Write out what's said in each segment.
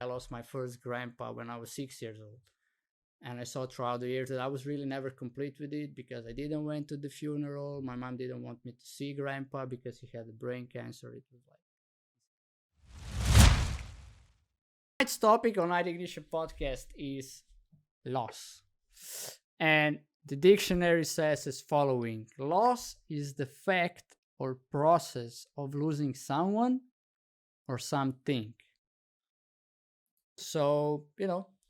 I lost my first grandpa when I was 6 years old. And I saw throughout the years that I was really never complete with it because I didn't went to the funeral. My mom didn't want me to see grandpa because he had brain cancer. It was like tonight's topic on Night Ignition podcast is loss. And the dictionary says as following: loss is the fact or process of losing someone or something. So,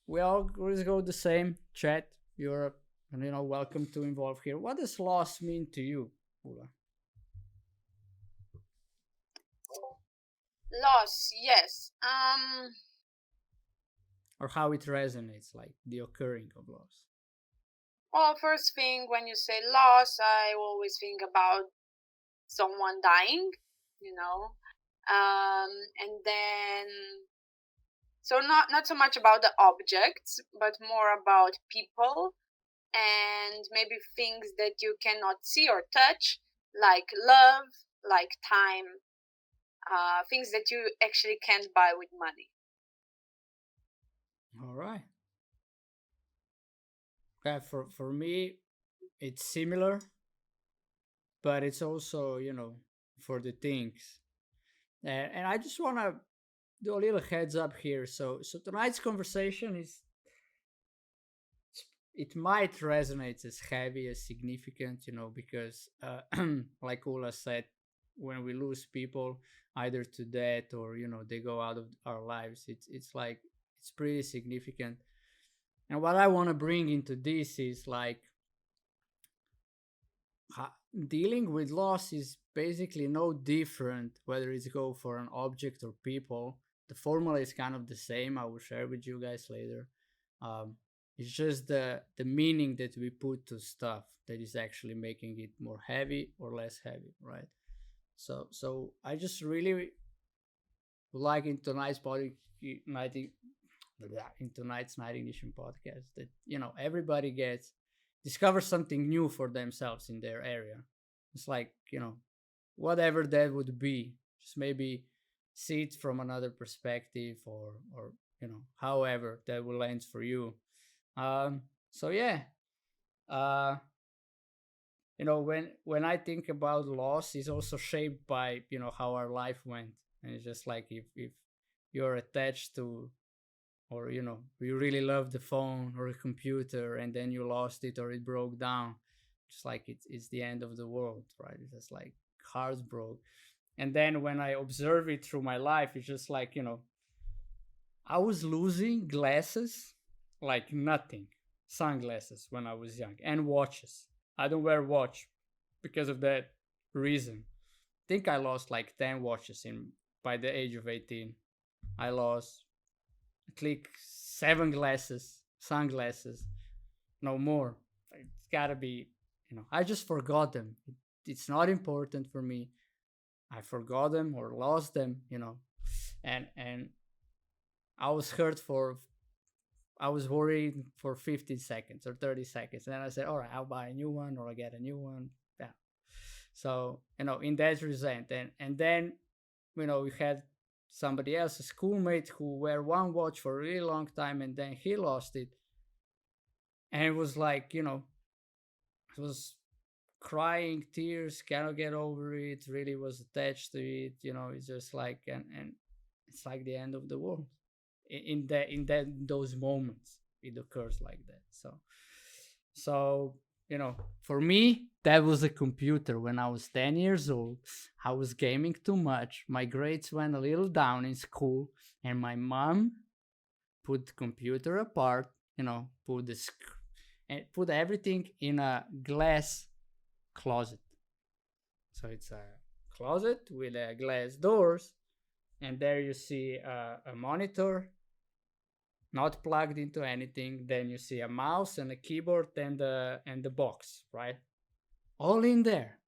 we all always go the same. Chat, you're, welcome to involve here. What does loss mean to you, Ula? Loss, yes. Or how it resonates, like the occurring of loss? Well, first thing, when you say loss, I always think about someone dying, you know. And then, so not so much about the objects, but more about people and maybe things that you cannot see or touch, like love, like time, things that you actually can't buy with money. All right. Yeah, for me, it's similar, but it's also, for the things. And I just want to do a little heads up here. So tonight's conversation is, it might resonate as heavy as significant, because like Ula said, when we lose people either to death or they go out of our lives, it's like it's pretty significant. And what I want to bring into this is like dealing with loss is basically no different whether it's go for an object or people. The formula is kind of the same. I will share with you guys later. It's just the meaning that we put to stuff that is actually making it more heavy or less heavy, right? So I just really would like in tonight's Night Ignition podcast that everybody discovers something new for themselves in their area. It's like whatever that would be, just maybe see it from another perspective or however that will end for you. So yeah, uh, when I think about loss, it's also shaped by how our life went, and it's just like if you're attached to, or you really love the phone or a computer and then you lost it or it broke down, just like it's the end of the world, right? It's just like hearts broke. And then when I observe it through my life, it's just like I was losing glasses like nothing, sunglasses when I was young, and watches. I don't wear watch because of that reason. I think I lost like 10 watches in by the age of 18. I lost at least 7 sunglasses, no more. It's gotta be, I just forgot them. It's not important for me. I forgot them or lost them, and I was hurt I was worried for 15 seconds or 30 seconds. And then I said, all right, I'll buy a new one or I get a new one. Yeah. So, in that resent. And then, we had somebody else, a schoolmate who wear one watch for a really long time and then he lost it. And it was like, it was crying, tears, cannot get over it, really was attached to it, it's just like, and it's like the end of the world. In those moments it occurs like that. So for me that was a computer. When I was 10 years old, I was gaming too much, my grades went a little down in school, and my mom put the computer apart, put everything in a glass closet. So it's a closet with glass doors, and there you see a monitor not plugged into anything. Then you see a mouse and a keyboard and the box, right? All in there.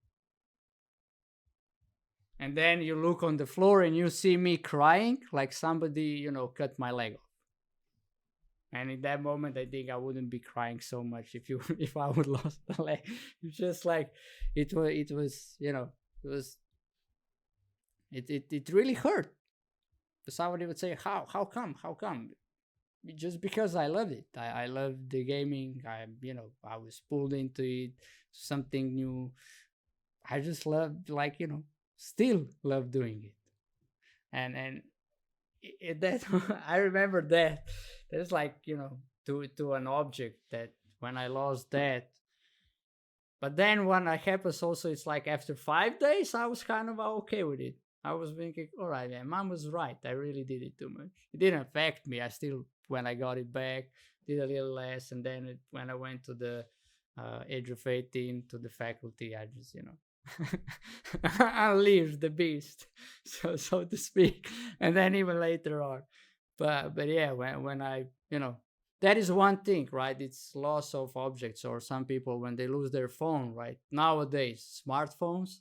And then you look on the floor and you see me crying like somebody, cut my leg off. And in that moment, I think I wouldn't be crying so much if I would lost the leg. It's just like it was it really hurt. somebody would say, how come? Just because I loved it. I loved the gaming. I was pulled into it, something new. I just loved, like, still love doing it. And that I remember that there's, like, to an object, that when I lost that. But then when it happens also, it's like after 5 days, I was kind of okay with it. I was thinking, all right, man, mom was right. I really did it too much. It didn't affect me. I still, when I got it back, did a little less. And then when I went to the age of 18 to the faculty, I just, unleashed the beast, so to speak. And then even later on. But yeah, when I, that is one thing, right? It's loss of objects, or some people when they lose their phone, right? Nowadays, smartphones.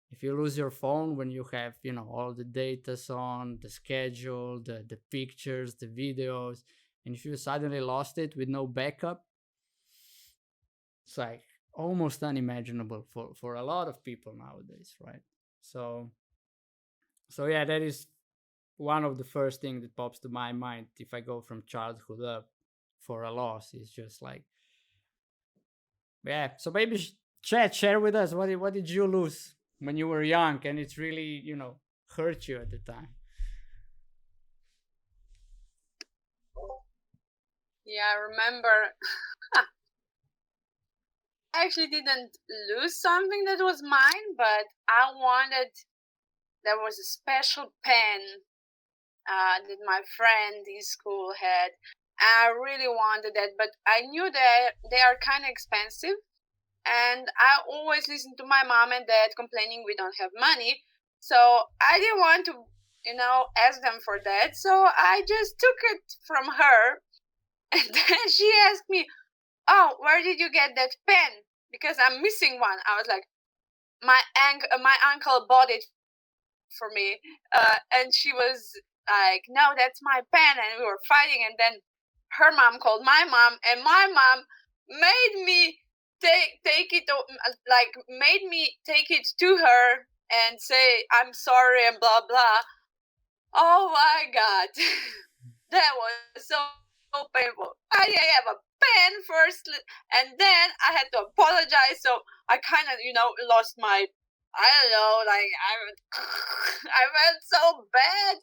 If you lose your phone when you have, all the data's on, the schedule, the pictures, the videos, and if you suddenly lost it with no backup, it's like almost unimaginable for a lot of people nowadays, right? So yeah, that is one of the first things that pops to my mind if I go from childhood up for a loss. Is just like, yeah. So maybe chat, share with us, what did you lose when you were young, and it's really, hurt you at the time. Yeah, I remember. I actually didn't lose something that was mine, but I wanted. There was a special pen that my friend in school had. I really wanted that, but I knew that they are kind of expensive, and I always listened to my mom and dad complaining we don't have money. So I didn't want to, ask them for that. So I just took it from her, and then she asked me, "Oh, where did you get that pen? Because I'm missing one." I was like, my uncle bought it for me," and she was like, "No, that's my pen," and we were fighting. And then her mom called my mom, and my mom made me take it, like made me take it to her and say I'm sorry and blah blah. Oh my god, that was so painful. I have a pen first, and then I had to apologize. So I kind of, lost my, I don't know, like I felt so bad,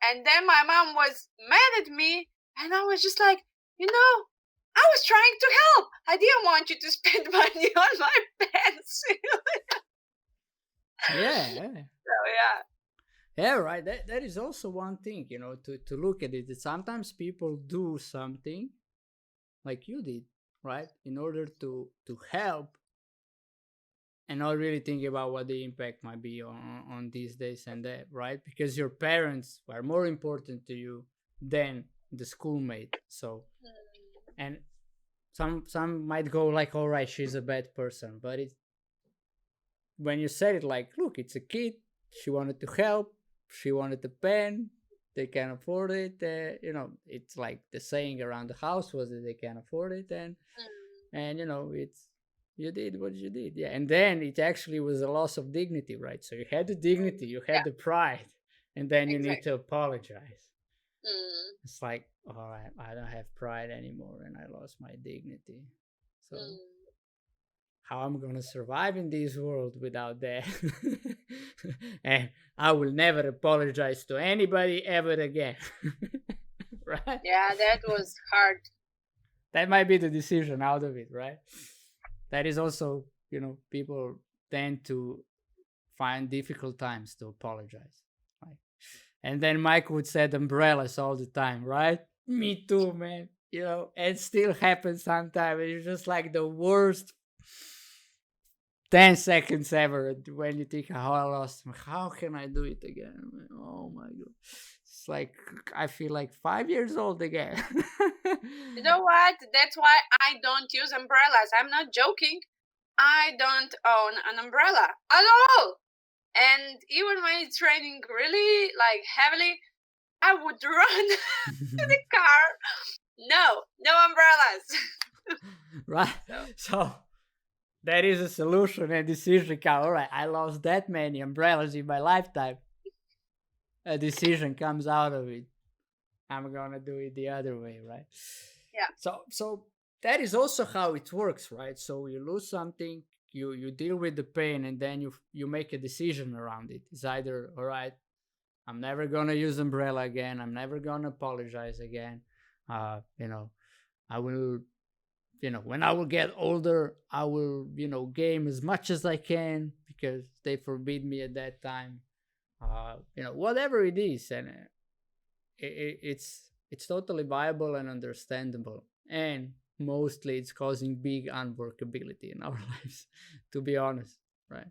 and then my mom was mad at me, and I was just like, I was trying to help. I didn't want you to spend money on my pencil. Yeah. So yeah. Yeah, right. That is also one thing, to look at it. That sometimes people do something like you did, right, in order to help, and not really thinking about what the impact might be on these days and that, right? Because your parents are more important to you than the schoolmate. So, and some might go like, all right, she's a bad person, but it's when you said it like, look, it's a kid. She wanted to help. She wanted a pen. They can afford it. It's like the saying around the house was that they can afford it, and it's, you did what you did, yeah. And then it actually was a loss of dignity, right? So you had the dignity, you had Yeah, the pride, and then you need exactly. to apologize. Mm, It's like, all right, I don't have pride anymore, and I lost my dignity. So mm. how I'm gonna survive in this world without that? And I will never apologize to anybody ever again. Right? Yeah, that was hard. That might be the decision out of it, right? That is also, people tend to find difficult times to apologize. Right? And then Mike would say umbrellas all the time, right? Me too, man. It still happens sometimes. It's just like the worst 10 seconds ever when you think, how I lost. How can I do it again? Oh my God. It's like, I feel like 5 years old again. You know what? That's why I don't use umbrellas. I'm not joking. I don't own an umbrella at all. And even when it's raining really like heavily, I would run to the car. No umbrellas. Right? So So that is a solution and decision. All right, I lost that many umbrellas in my lifetime. a decision comes out of it, I'm gonna do it the other way, right? Yeah. So that is also how it works, right? So you lose something, you deal with the pain, and then you make a decision around it. It's either, all right, I'm never gonna use umbrella again. I'm never gonna apologize again. You know, I will, when I will get older, I will, game as much as I can because they forbid me at that time. Whatever it is, and it's totally viable and understandable, and mostly it's causing big unworkability in our lives, to be honest, right?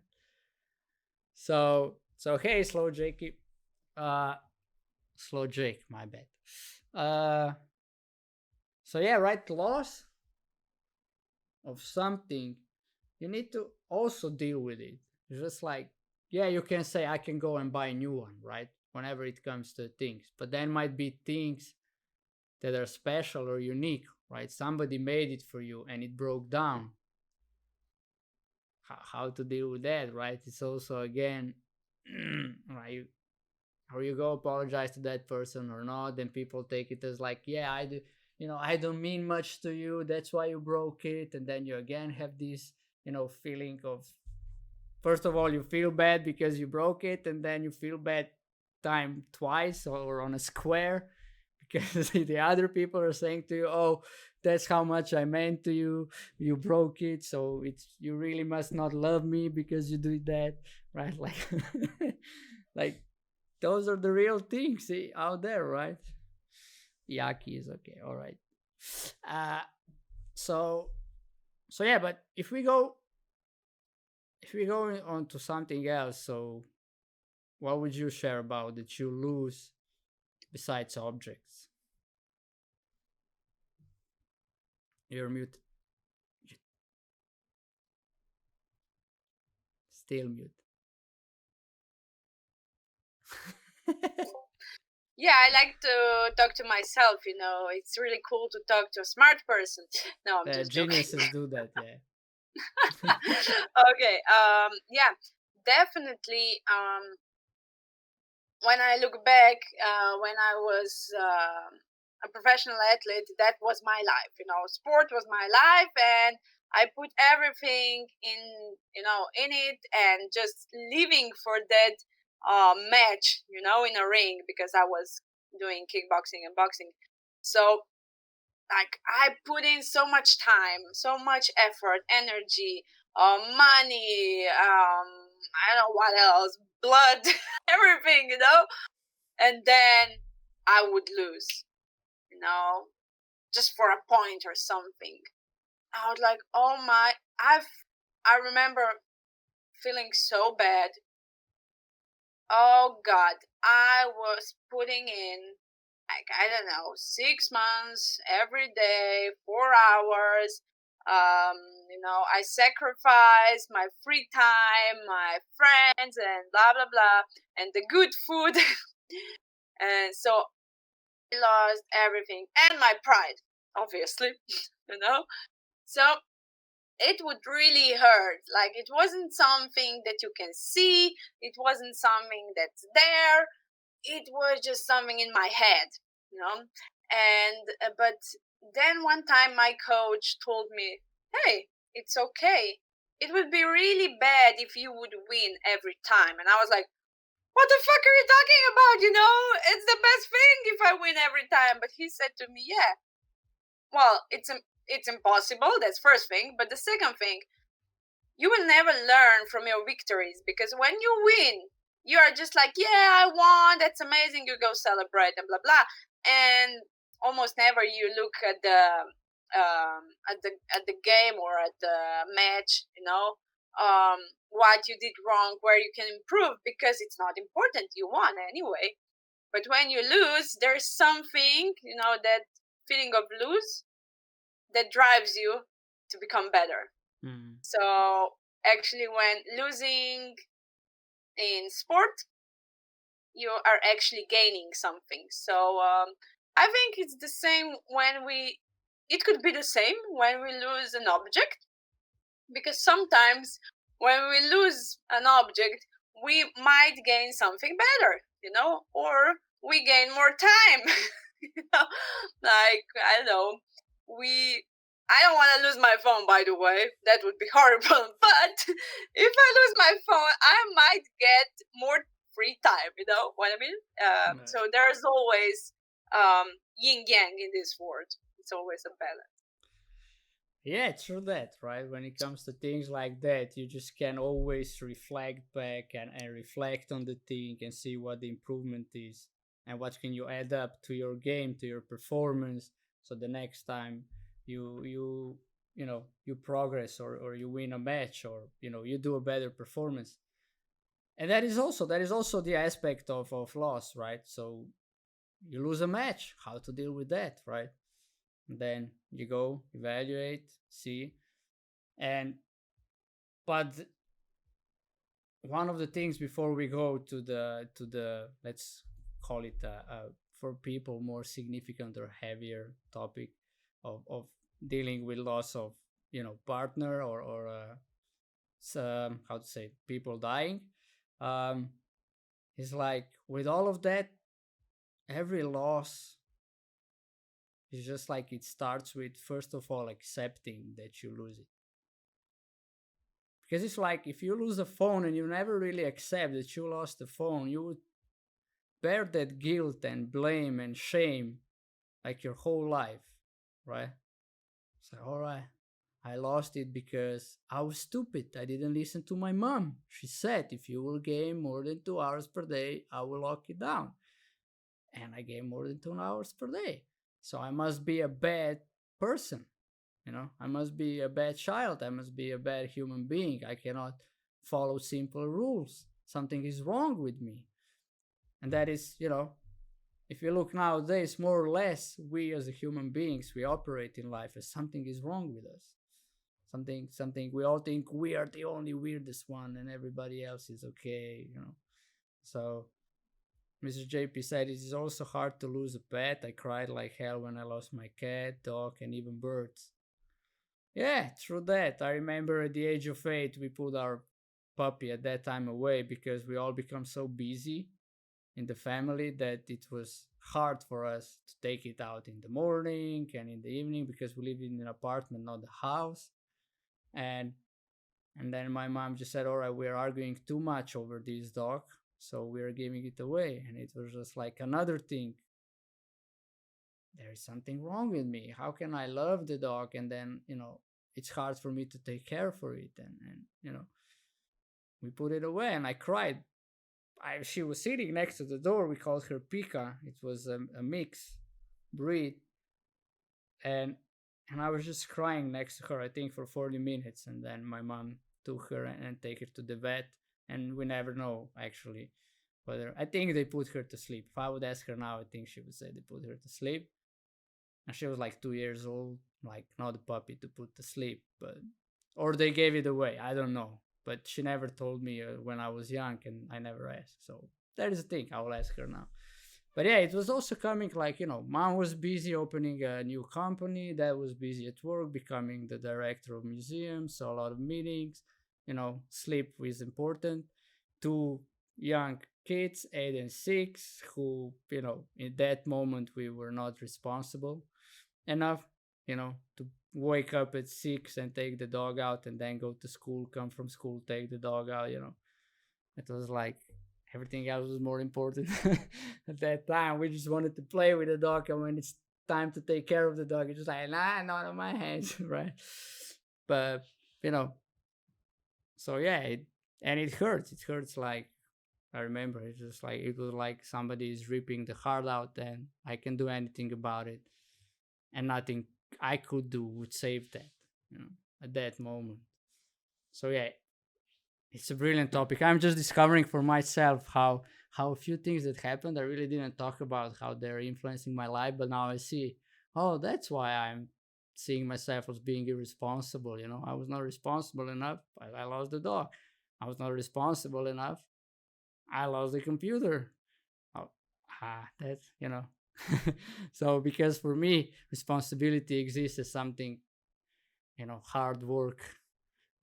So hey, uh, slow Jake, my bad. Uh, so yeah, right, loss of something, you need to also deal with it. It's just like, yeah, you can say I can go and buy a new one, right? Whenever it comes to things, but then might be things that are special or unique, right? Somebody made it for you and it broke down. How to deal with that, right? It's also, again, right? How you go apologize to that person or not, then people take it as like, yeah, I do, I don't mean much to you, that's why you broke it. And then you again have this, feeling of, first of all, you feel bad because you broke it, and then you feel bad time twice or on a square because the other people are saying to you, oh, that's how much I meant to you, you broke it, so it's, you really must not love me because you did that, right? Like like those are the real things out there, right? Yaki is okay, all right. uh so so yeah, but if we go on to something else, so what would you share about that you lose besides objects? You're mute. Still mute. Yeah, I like to talk to myself, it's really cool to talk to a smart person. No, I'm just joking. Geniuses do that, yeah. Okay, yeah, definitely. When I look back, when I was a professional athlete, that was my life. Sport was my life, and I put everything in it, and just living for that match, in a ring, because I was doing kickboxing and boxing. So, like, I put in so much time, so much effort, energy, money, I don't know what else, blood, everything, and then I would lose, just for a point or something. I was like, oh my, I remember feeling so bad. Oh God, I was putting in, like, I don't know, 6 months every day, 4 hours. I sacrificed my free time, my friends, and blah blah blah, and the good food. And so I lost everything and my pride, obviously, you know. So it would really hurt. Like, it wasn't something that you can see, it wasn't something that's there, it was just something in my head, you know. And but then one time my coach told me, hey, it's okay, it would be really bad if you would win every time. And I was like, what the fuck are you talking about? It's the best thing if I win every time. But he said to me, yeah, well, it's impossible, that's first thing, but the second thing, you will never learn from your victories, because when you win, you are just like, yeah, I won, that's amazing, you go celebrate and blah blah. And almost never you look at the game or at the match, what you did wrong, where you can improve, because it's not important, you won anyway. But when you lose, there's something, that feeling of lose, that drives you to become better. Mm. So actually, when losing in sport, you are actually gaining something. So I think it's the same it could be the same when we lose an object, because sometimes when we lose an object, we might gain something better, or we gain more time. Like, I don't know, I don't want to lose my phone, by the way. That would be horrible. But if I lose my phone, I might get more free time. You know what I mean? Right. So there's always yin yang in this world. It's always a balance. Yeah, true that, right? When it comes to things like that, you just can always reflect back and reflect on the thing and see what the improvement is and what can you add up to your game, to your performance. So the next time you progress or you win a match or you do a better performance. And that is also the aspect of loss, right? So you lose a match, how to deal with that, right? And then you go evaluate, see. And but one of the things before we go to the let's call it for people more significant or heavier topic of dealing with loss of partner or some, how to say, people dying, um is like with all of that, every loss is just like it starts with first of all accepting that you lose it. Because it's like if you lose a phone and you never really accept that you lost the phone, you would bear that guilt and blame and shame like your whole life, right? It's like, all right, I lost it because I was stupid. I didn't listen to my mom. She said, if you will game more than 2 hours per day, I will lock it down. And I game more than 2 hours per day. So I must be a bad person. I must be a bad child. I must be a bad human being. I cannot follow simple rules. Something is wrong with me. And that is, if you look nowadays, more or less, we as human beings, we operate in life as something is wrong with us. Something we all think we are the only weirdest one and everybody else is okay. So Mr. JP said it is also hard to lose a pet. I cried like hell when I lost my cat, dog, and even birds. Yeah, true that. I remember at the age of 8, we put our puppy at that time away because we all become so busy in the family that it was hard for us to take it out in the morning and in the evening because we live in an apartment, not a house. And and then my mom just said, "All right, we're arguing too much over this dog, so we're giving it away." And it was just like another thing. There is something wrong with me. How can I love the dog and then it's hard for me to take care for it? And we put it away, and I cried. She was sitting next to the door. We called her Pika. It was a mix breed, and I was just crying next to her. I think for 40 minutes, and then my mom took her and take her to the vet, and we never know actually whether. I think they put her to sleep. If I would ask her now, I think she would say they put her to sleep. And she was like 2 years old, like not a puppy to put to sleep, but or they gave it away. I don't know, but she never told me when I was young, and I never asked. So that is the thing. I will ask her now. But yeah, it was also coming like mom was busy opening a new company, dad was busy at work, becoming the director of museums, so a lot of meetings. Sleep was important. Two young kids, 8 and 6, who in that moment we were not responsible enough, to wake up at 6 and take the dog out and then go to school, come from school, take the dog out. It was like everything else was more important at that time. We just wanted to play with the dog, and when it's time to take care of the dog, it's just like, nah, not on my hands, right? But, you know, so yeah, and it hurts. It hurts like, I remember it's just like, it was like somebody is ripping the heart out, and I can do anything about it. And nothing I could do would save that, at that moment. So yeah, it's a brilliant topic. I'm just discovering for myself how a few things that happened I really didn't talk about how they're influencing my life, but now I see, oh, that's why I'm seeing myself as being irresponsible. I was not responsible enough. I lost the dog. I was not responsible enough. I lost the computer. Oh, that's. So because for me, responsibility exists as something, hard work,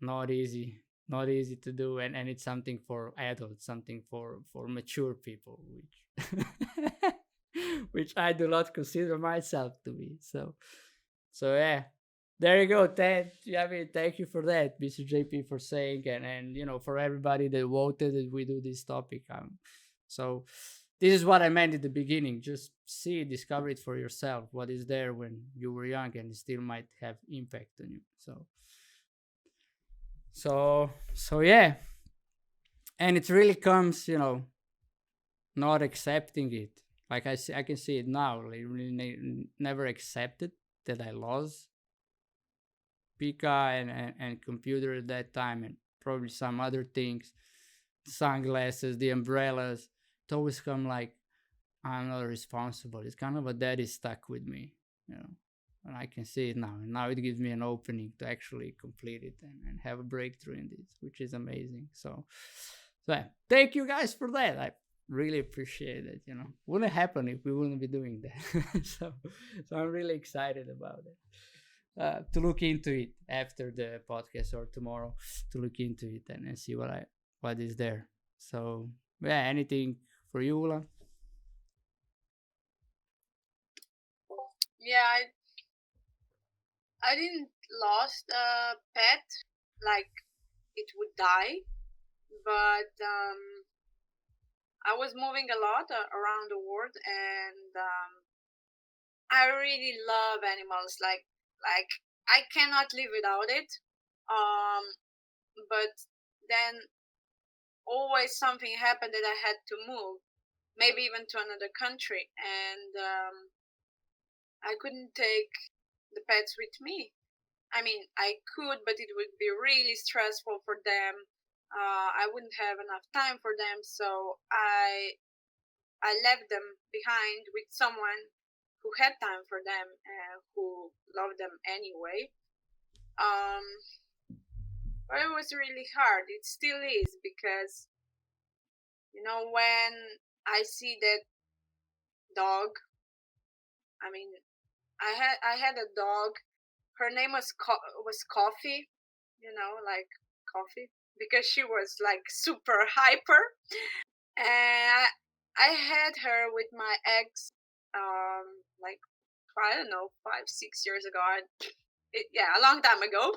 not easy. not easy to do, and it's something for adults, something for mature people, which which I do not consider myself to be. So yeah, there you go. I mean, thank you for that, Mr. JP, for saying, and for everybody that voted that we do this topic. So this is what I meant at the beginning. Just see, discover it for yourself. What is there when you were young, and it still might have impact on you. So yeah, and it really comes, not accepting it. Like I can see it now. Like really never accepted that I lost Pika and computer at that time, and probably some other things, sunglasses, the umbrellas. It always come like I'm not responsible. It's kind of a that is stuck with me, you know. And I can see it now, and now it gives me an opening to actually complete it and have a breakthrough in this, which is amazing. So yeah, thank you guys for that. I really appreciate it. Wouldn't happen if we wouldn't be doing that. So I'm really excited about it. To look into it after the podcast or tomorrow, to look into it and see what is there. So yeah, anything for you, Ula? Yeah, I didn't lost a pet like it would die, but I was moving a lot around the world, and I really love animals. Like I cannot live without it. Um, but then always something happened that I had to move, maybe even to another country, and I couldn't take the pets with me. I mean, I could, but it would be really stressful for them. I wouldn't have enough time for them, so I left them behind with someone who had time for them and who loved them anyway. Um, but it was really hard. It still is, because when I see that dog, I mean, I had a dog. Her name was Coffee, like coffee, because she was like super hyper. And I had her with my ex, like I don't know, 5 6 years ago. Yeah, a long time ago.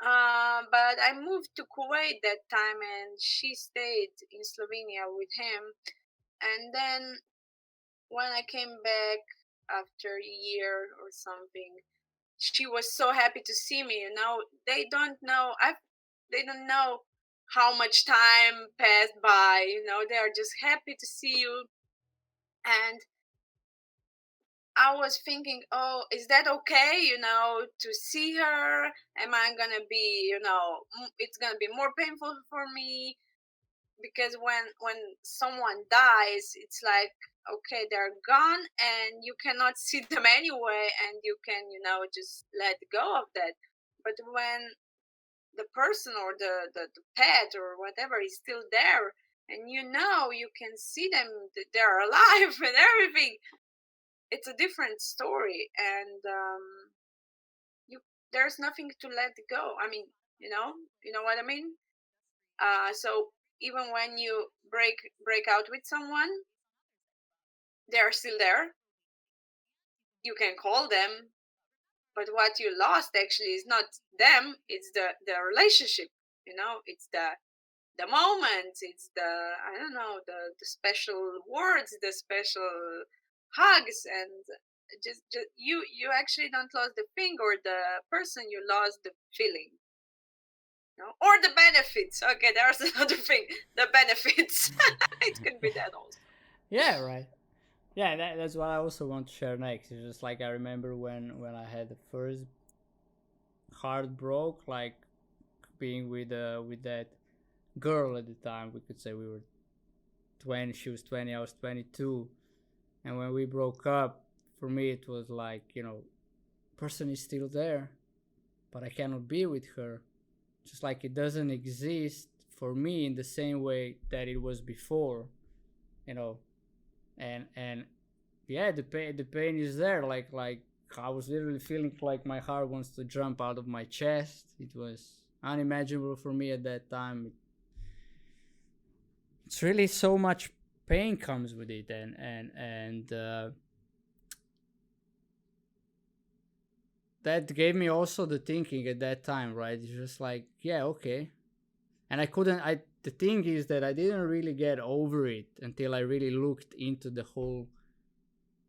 But I moved to Kuwait that time, and she stayed in Slovenia with him. And then when I came back after a year or something, she was so happy to see me. They don't know. They don't know how much time passed by. They are just happy to see you. And I was thinking, oh, is that okay? To see her? Am I gonna be? It's gonna be more painful for me, because when someone dies, it's like, okay, they're gone, and you cannot see them anyway, and you can just let go of that. But when the person or the pet or whatever is still there, and you can see them, they're alive and everything, it's a different story. And you there's nothing to let go. I mean, you know what I mean. So even when you break out with someone, they're still there. You can call them, but what you lost actually is not them, it's the relationship. It's the moment, it's the, I don't know, the special words, the special hugs. And just you actually don't lose the thing or the person, you lost the feeling. Or the benefits. Okay, there's another thing, the benefits. It could be that also. Yeah, right. Yeah, that's what I also want to share next. It's just like I remember when I had the first heartbreak, like being with that girl at the time. We could say we were 20. She was 20. I was 22. And when we broke up, for me it was like, person is still there, but I cannot be with her. Just like it doesn't exist for me in the same way that it was before, you know. And yeah, the pain is there. Like I was literally feeling like my heart wants to jump out of my chest. It was unimaginable for me at that time. It's really so much pain comes with it, and that gave me also the thinking at that time, right? It's just like, yeah, okay. And I couldn't, I, the thing is that I didn't really get over it until I really looked into the whole,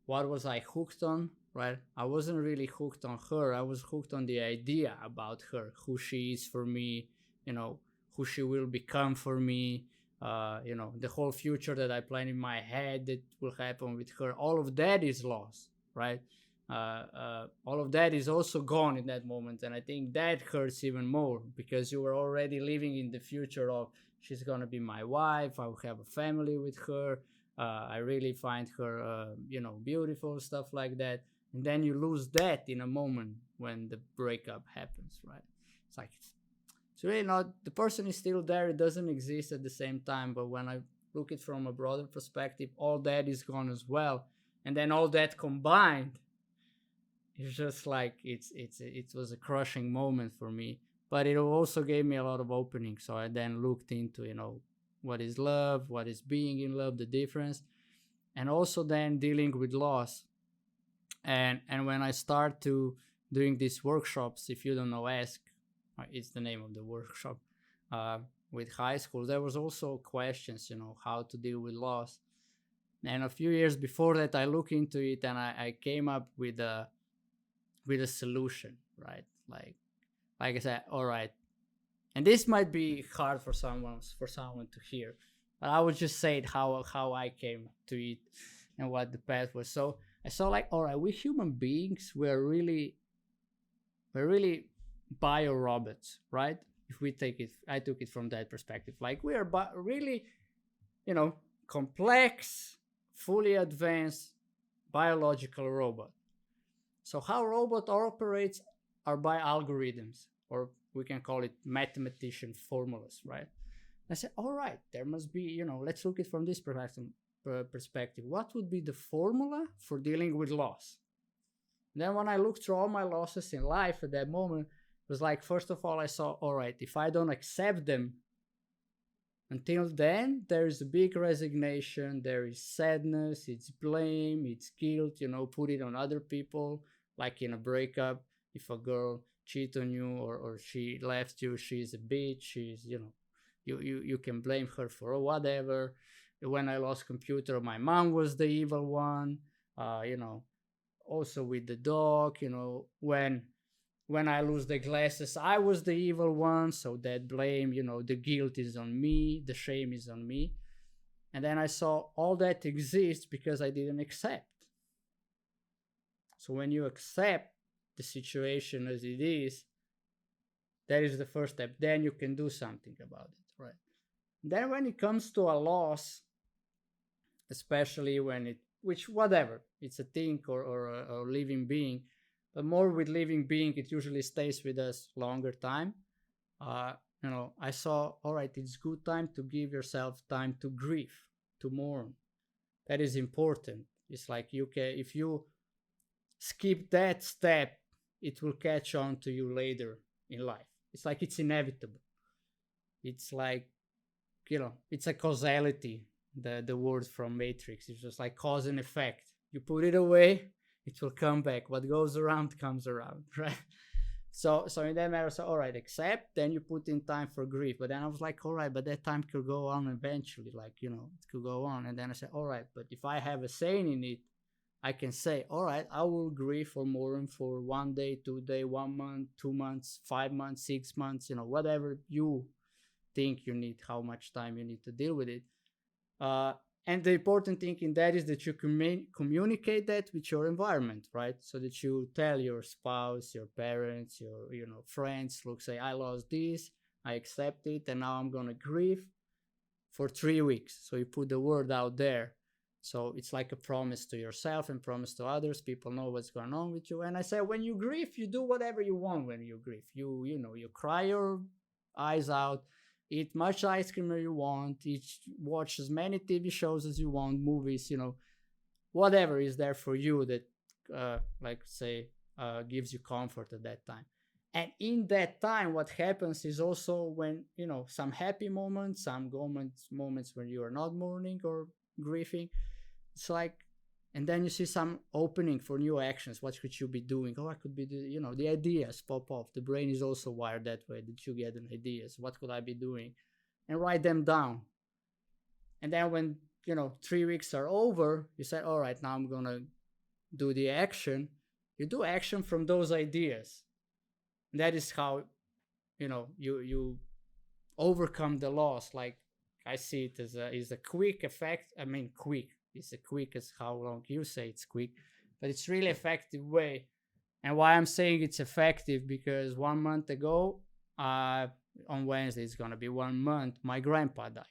what was I hooked on, right? I wasn't really hooked on her. I was hooked on the idea about her, who she is for me, you know, who she will become for me, the whole future that I plan in my head that will happen with her. All of that is lost, right? All of that is also gone in that moment, and I think that hurts even more because you were already living in the future of she's gonna be my wife. I will have a family with her. I really find her, beautiful, stuff like that. And then you lose that in a moment when the breakup happens, right? It's like it's really not, the person is still there. It doesn't exist at the same time. But when I look it from a broader perspective, all that is gone as well. And then all that combined, it's just like it was a crushing moment for me. But it also gave me a lot of opening. So I then looked into what is love, what is being in love, the difference, and also then dealing with loss. And when I start to doing these workshops, if you don't know, ask, it's the name of the workshop, uh, with high school, there was also questions, how to deal with loss. And a few years before that, I looked into it and I came up with a solution, right? Like I said, all right, and this might be hard for someone to hear, but I would just say it how I came to it and what the path was. So I saw, like, all right, we human beings, we're really bio robots, right? If we take it, I took it from that perspective. Like, we are really, you know, complex, fully advanced biological robot. So how robot operates are by algorithms, or we can call it mathematician formulas, right? I said, all right, there must be, let's look at it from this perspective. What would be the formula for dealing with loss? And then when I looked through all my losses in life at that moment, it was like, first of all, I saw, all right, if I don't accept them, until then, there is a big resignation, there is sadness, it's blame, it's guilt, put it on other people, like in a breakup. If a girl cheats on you, or she left you, she's a bitch, she's, you can blame her for whatever. When I lost computer, my mom was the evil one. Also with the dog, when I lose the glasses, I was the evil one. So that blame, the guilt is on me, the shame is on me. And then I saw all that exists because I didn't accept. So when you accept the situation as it is, that is the first step. Then you can do something about it, right? Then when it comes to a loss, especially when whatever, it's a thing or a living being, but more with living being, it usually stays with us longer time. I saw, all right, it's good time to give yourself time to grieve, to mourn. That is important. It's like, if you skip that step, it will catch on to you later in life. It's like it's inevitable. It's like, it's a causality, the word from Matrix. It's just like cause and effect. You put it away, it will come back. What goes around comes around, right? So in that matter, so all right, accept, then you put in time for grief. But then I was like, all right, but that time could go on eventually, like, it could go on. And then I said, all right, but if I have a saying in it, I can say, all right, I will grieve for mourn for 1 day, 2 day, 1 month, 2 months, 5 months, 6 months, whatever you think you need, how much time you need to deal with it. And the important thing in that is that you communicate that with your environment, right? So that you tell your spouse, your parents, your friends, look, say, I lost this, I accept it, and now I'm gonna grieve for 3 weeks. So you put the word out there. So it's like a promise to yourself and promise to others. People know what's going on with you. And I say, when you grieve, you do whatever you want when you grieve. You cry your eyes out, eat much ice cream as you want, watch as many TV shows as you want, movies, whatever is there for you that, gives you comfort at that time. And in that time, what happens is also when, some happy moments, some moments when you are not mourning or grieving. It's like, and then you see some opening for new actions. What could you be doing? Oh, I could be, the ideas pop off. The brain is also wired that way, that you get an ideas. What could I be doing? And write them down. And then when, 3 weeks are over, you say, all right, now I'm going to do the action. You do action from those ideas. And that is how, you overcome the loss. Like, I see it as a quick effect. I mean, quick. It's a quick as how long you say it's quick, but it's really effective way. And why I'm saying it's effective, because 1 month ago, on Wednesday, it's gonna be 1 month, my grandpa died.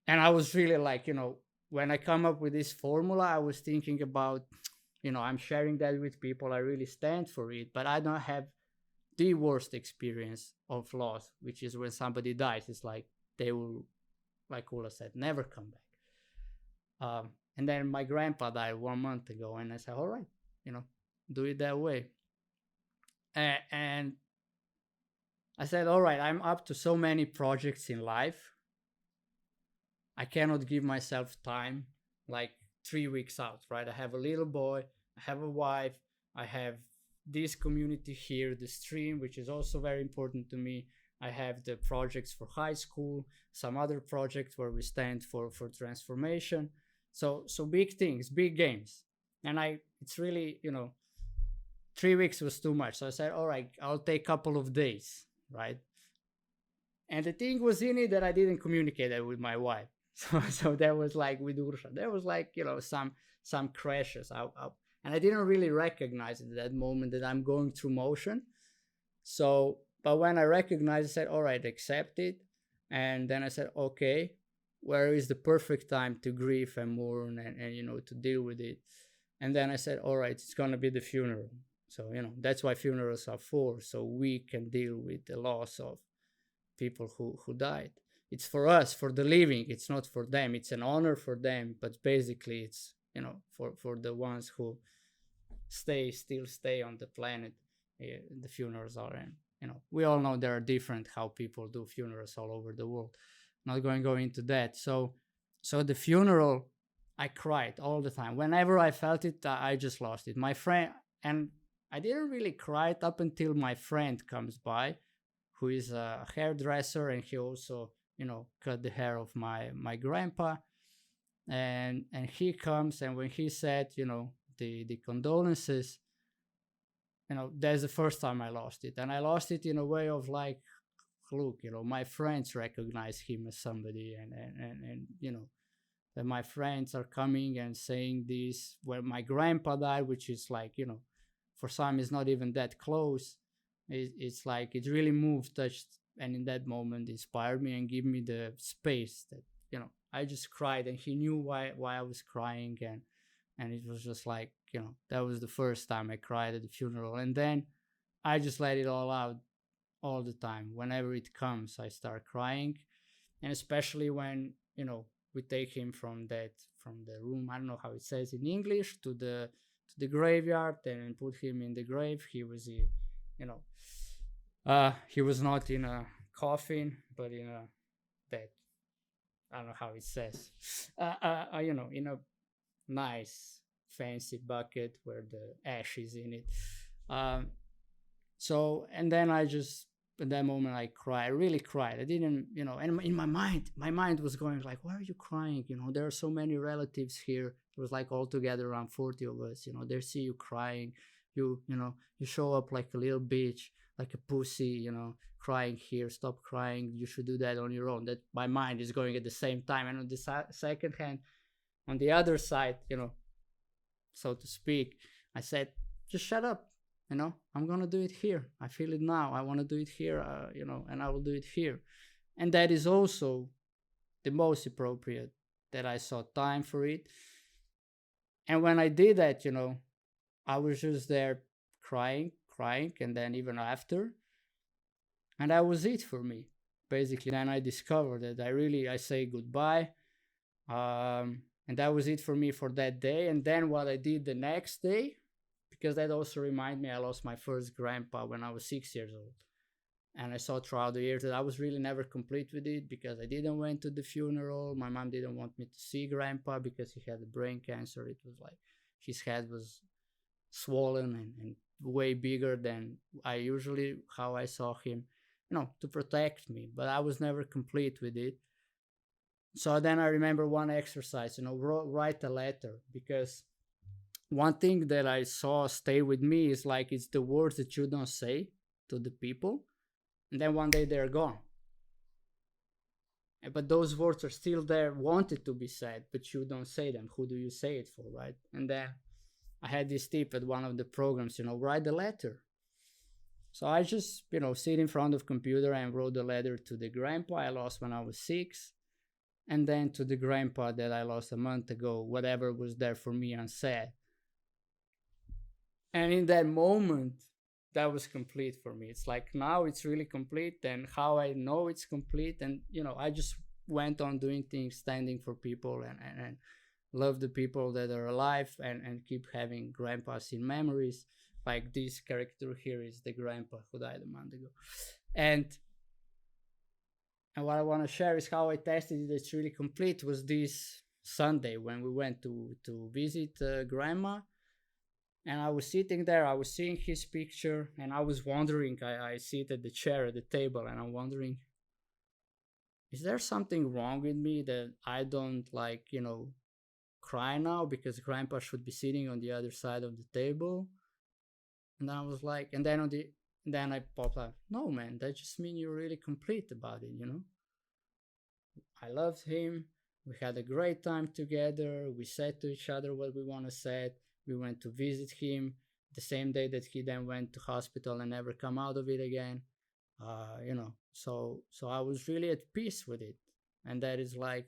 And I was really like, when I come up with this formula, I was thinking about, I'm sharing that with people. I really stand for it, but I don't have the worst experience of loss, which is when somebody dies. It's like they will, like Ula said, never come back. And then my grandpa died 1 month ago, and I said, all right, do it that way. And I said, all right, I'm up to so many projects in life. I cannot give myself time like 3 weeks out, right? I have a little boy, I have a wife, I have this community here, the stream, which is also very important to me. I have the projects for high school, some other projects where we stand for transformation. So big things, big games. And it's really, 3 weeks was too much. So I said, all right, I'll take a couple of days, right? And the thing was in it that I didn't communicate that with my wife. So there was like with Ursa, there was like, some crashes. And I didn't really recognize at that moment that I'm going through motion. So, but when I recognized, I said, all right, accept it. And then I said, okay, where is the perfect time to grieve and mourn and to deal with it? And then I said, all right, it's going to be the funeral. So, that's why funerals are for, so we can deal with the loss of people who died. It's for us, for the living. It's not for them. It's an honor for them, but basically it's, for the ones who still stay on the planet. The funerals are, and we all know there are different how people do funerals all over the world. Not going to go into that. So the funeral, I cried all the time. Whenever I felt it, I just lost it. My friend, and I didn't really cry up until my friend comes by, who is a hairdresser, and he also, cut the hair of my grandpa. And he comes, and when he said, the condolences, that's the first time I lost it. And I lost it in a way of like, look, my friends recognize him as somebody, and that my friends are coming and saying this when my grandpa died, which is like, for some is not even that close. It's like it really moved, touched, and in that moment inspired me and gave me the space that, I just cried, and he knew why I was crying, and it was just like, that was the first time I cried at the funeral. And then I just let it all out all the time. Whenever it comes, I start crying. And especially when, we take him from the room, I don't know how it says in English, to the graveyard, and put him in the grave. He was, he was not in a coffin, but in a that, I don't know how it says, in a nice fancy bucket where the ash is in it. So, and then I just, at that moment, I cried. I really cried. I didn't, and in my mind was going like, why are you crying? There are so many relatives here. It was like altogether around 40 of us. They see you crying. You show up like a little bitch, like a pussy, crying here. Stop crying. You should do that on your own. That my mind is going at the same time. And on the second hand, on the other side, so to speak, I said, just shut up. I'm going to do it here. I feel it now. I want to do it here, and I will do it here. And that is also the most appropriate, that I saw time for it. And when I did that, I was just there crying, and then even after. And that was it for me, basically. Then I discovered that I say goodbye. And that was it for me for that day. And then what I did the next day, because that also reminded me I lost my first grandpa when I was 6 years old. And I saw throughout the years that I was really never complete with it because I didn't went to the funeral. My mom didn't want me to see grandpa because he had a brain cancer. It was like his head was swollen and way bigger than I usually how I saw him, to protect me. But I was never complete with it. So then I remember one exercise, write a letter, because one thing that I saw stay with me is like it's the words that you don't say to the people, and then one day they're gone. But those words are still there, wanted to be said, but you don't say them. Who do you say it for, right? And then I had this tip at one of the programs, write a letter. So I just, sit in front of computer and wrote a letter to the grandpa I lost when I was 6, and then to the grandpa that I lost a month ago, whatever was there for me unsaid. And in that moment, that was complete for me. It's like now it's really complete, and how I know it's complete. And, I just went on doing things, standing for people, and love the people that are alive, and keep having grandpas in memories. Like this character here is the grandpa who died a month ago. And what I want to share is how I tested it. It's really complete was this Sunday when we went to visit grandma. And I was sitting there, I was seeing his picture, and I was wondering, I sit at the chair at the table, and I'm wondering, is there something wrong with me that I don't cry now because grandpa should be sitting on the other side of the table? And I was like, and then I popped up, no man, that just means you're really complete about it. I loved him. We had a great time together. We said to each other what we want to say. We went to visit him the same day that he then went to hospital and never come out of it again. So I was really at peace with it. And that is like,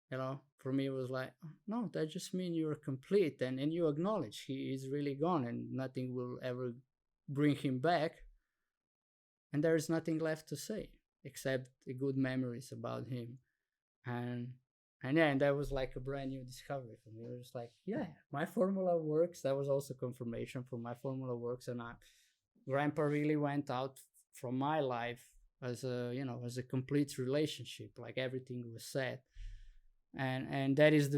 for me it was like, no, that just means you're complete, and you acknowledge he is really gone and nothing will ever bring him back. And there is nothing left to say except the good memories about him. And that was like a brand new discovery for me. It was like, yeah, my formula works. That was also confirmation for my formula works. And grandpa really went out from my life as a complete relationship. Like everything was said. And that is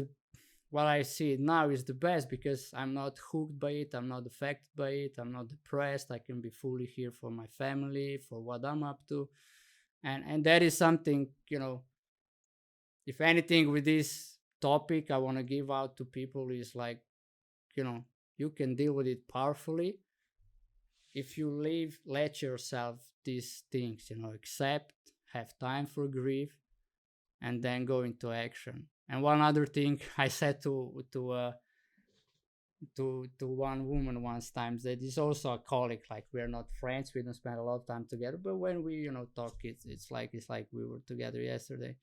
what I see it now is the best, because I'm not hooked by it. I'm not affected by it. I'm not depressed. I can be fully here for my family, for what I'm up to. And that is something, if anything with this topic I want to give out to people is like, you can deal with it powerfully if you let yourself these things, accept, have time for grief, and then go into action. And one other thing I said to one woman once times, that is also a colleague, like we're not friends, we don't spend a lot of time together, but when we talk, it's like we were together yesterday.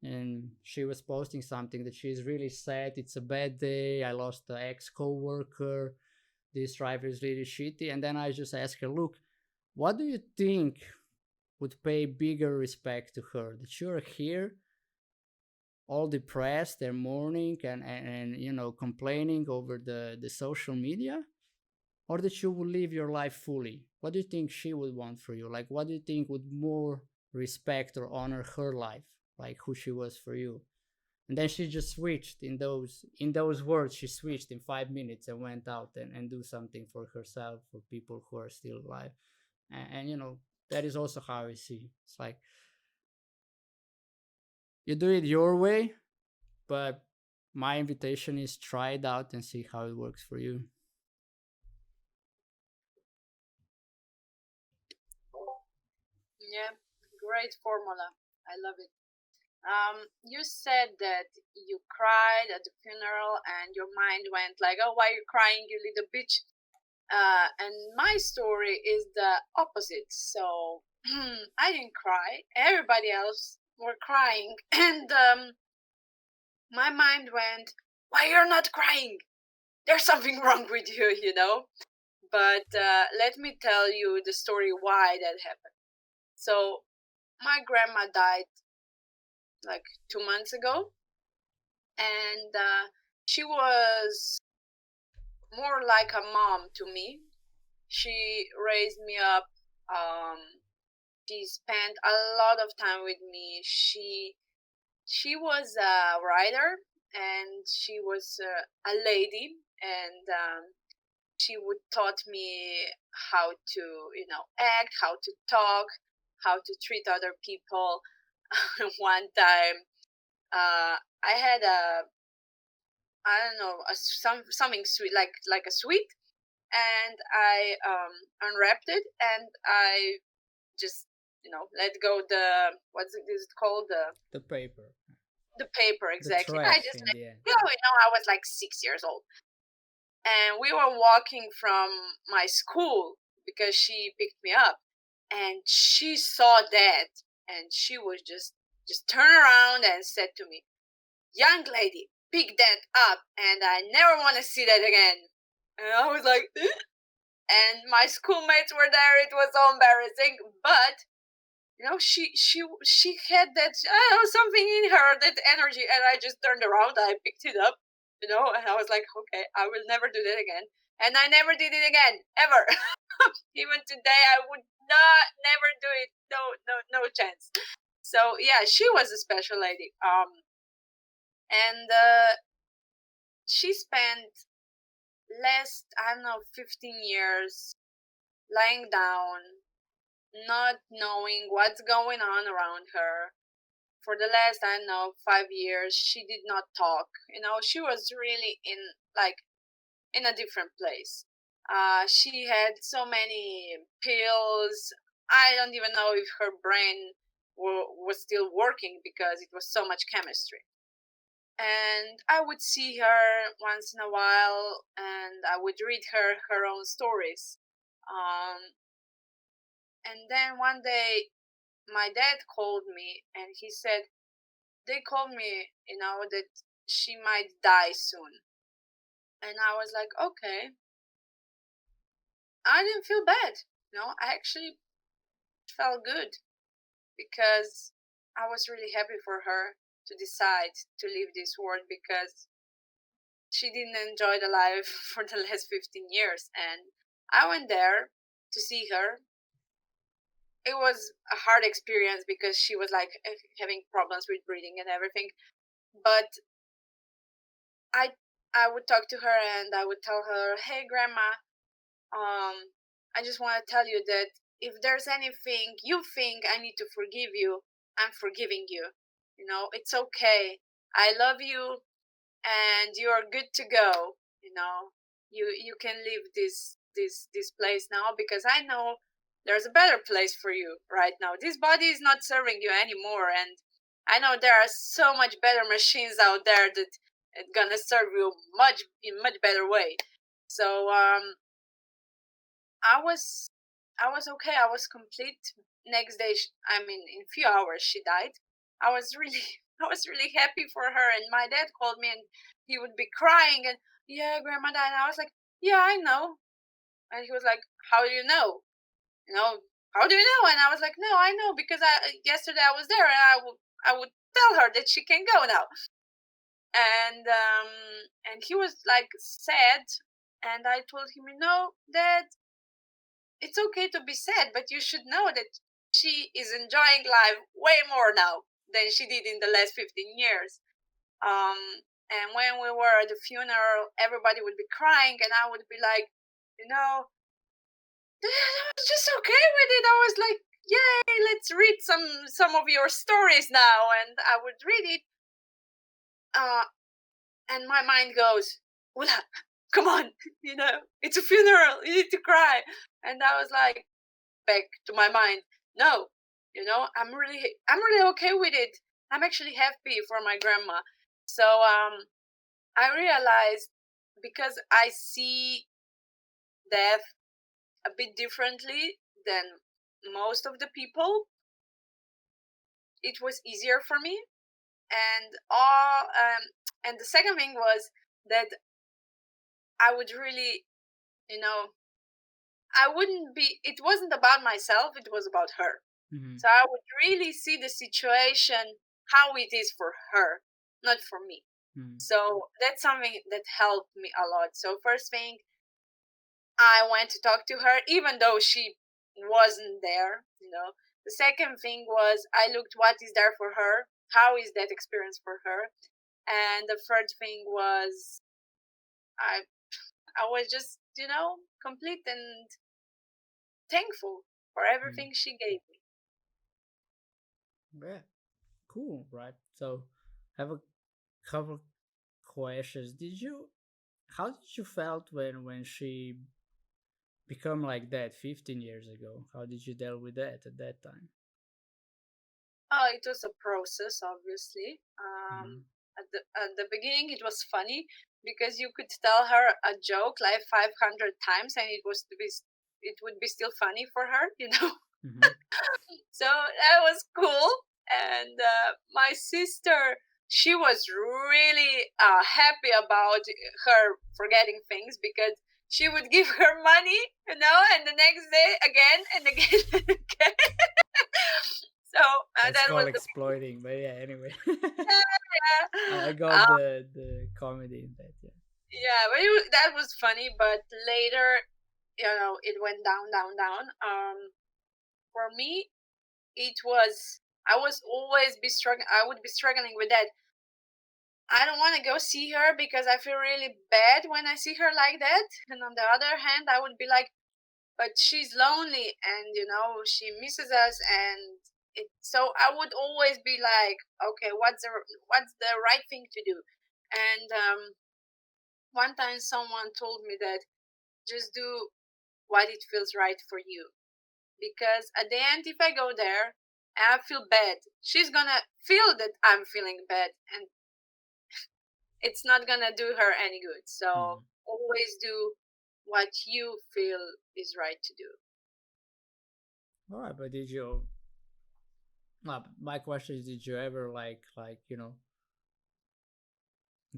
And she was posting something that she's really sad. It's a bad day. I lost an ex co-worker. This driver is really shitty. And then I just asked her, look, what do you think would pay bigger respect to her? That you're here all depressed and mourning and complaining over the social media, or that you would live your life fully? What do you think she would want for you? Like, what do you think would more respect or honor her life, like who she was for you? And then she just switched in those words. She switched in 5 minutes and went out and do something for herself, for people who are still alive. And that is also how I see. It's like you do it your way, but my invitation is try it out and see how it works for you. Yeah, great formula. I love it. You said that you cried at the funeral and your mind went like, oh, why are you crying, you little bitch? And my story is the opposite. So I didn't cry. Everybody else were crying. And my mind went, why you're not crying? There's something wrong with you. But let me tell you the story why that happened. So my grandma died like 2 months ago, and she was more like a mom to me. She raised me up. Um, she spent a lot of time with me. She was a writer, and she was a lady, and she would taught me how to, act, how to talk, how to treat other people. One time, I had a, I don't know, something sweet, like a sweet, and I unwrapped it, and I just, let go the, what's it is called, The paper, the paper, the exactly. I trash just in let the it end. go. I was like 6 years old, and we were walking from my school because she picked me up, and she saw that, and she was just turn around and said to me, "Young lady, pick that up, and I never want to see that again." And I was like, and my schoolmates were there. It was so embarrassing, but she had that, something in her, that energy, and I just turned around, I picked it up, and I was like, okay, I will never do that again, and I never did it again, ever. Even today, I would not never do it. No, no, no chance. So yeah, she was a special lady. And she spent last, I don't know, 15 years lying down, not knowing what's going on around her. For the last, I don't know, 5 years, she did not talk. She was really in a different place. She had so many pills. I don't even know if her brain was still working because it was so much chemistry. And I would see her once in a while, and I would read her own stories. Um, and then one day, my dad called me, and he said, they called me, that she might die soon. And I was like, okay. I didn't feel bad. I actually felt good because I was really happy for her to decide to leave this world, because she didn't enjoy the life for the last 15 years. And I went there to see her. It was a hard experience because she was like having problems with breathing and everything. But I I would talk to her, and I would tell her, "Hey, grandma, I just want to tell you that if there's anything you think I need to forgive you, I'm forgiving you. It's okay. I love you, and you are good to go. You can leave this place now, because I know there's a better place for you right now. This body is not serving you anymore, and I know there are so much better machines out there that it's gonna serve you in much better way." So I was I was okay. I was complete. Next day, I mean, in a few hours, she died. I was really I was really happy for her. And my dad called me, and he would be crying, and, "Yeah, grandma died." And I was like, "Yeah, I know." And he was like, "How do you know? You know, how do you know?" And I was like, "No, I know, because yesterday I was there, and I would tell her that she can go now." And he was like sad, and I told him, Dad, it's okay to be sad, but you should know that she is enjoying life way more now than she did in the last 15 years. And when we were at the funeral, everybody would be crying, and I would be like, I was just okay with it. I was like, "Yay, let's read some of your stories now." And I would read it, uh, and my mind goes, "Ula, come on, it's a funeral. You need to cry." And I was like, back to my mind, no, I'm really okay with it. I'm actually happy for my grandma. So I realized, because I see death a bit differently than most of the people, it was easier for me. And the second thing was that I would really, you know I wouldn't be it wasn't about myself, it was about her. Mm-hmm. So I would really see the situation how it is for her, not for me. Mm-hmm. So that's something that helped me a lot. So first thing, I went to talk to her, even though she wasn't there. The second thing was I looked what is there for her, how is that experience for her, and the third thing was I I was just complete and thankful for Mm. everything she gave me. Yeah, cool, right? So, I have a couple questions. How did you felt when she become like that 15 years ago? How did you deal with that at that time? Oh, it was a process, obviously. Mm-hmm. At the beginning, it was funny because you could tell her a joke like 500 times, and it would be still funny for her. Mm-hmm. So that was cool. And my sister, she was really happy about her forgetting things because she would give her money, and the next day again and again and again. So That's that called was the exploiting, but yeah. Anyway, I yeah. got the comedy in that. Yeah. Yeah, but that was funny. But later, it went down, down, down. For me, it was I was always be struggling. I would be struggling with that. I don't want to go see her because I feel really bad when I see her like that. And on the other hand, I would be like, but she's lonely and she misses us, and so I would always be like, okay, what's the right thing to do? And one time someone told me that just do what it feels right for you, because at the end, if I go there and I feel bad, she's gonna feel that I'm feeling bad, and it's not gonna do her any good. So Mm. always do what you feel is right to do. All right, but did you? My question is, did you ever like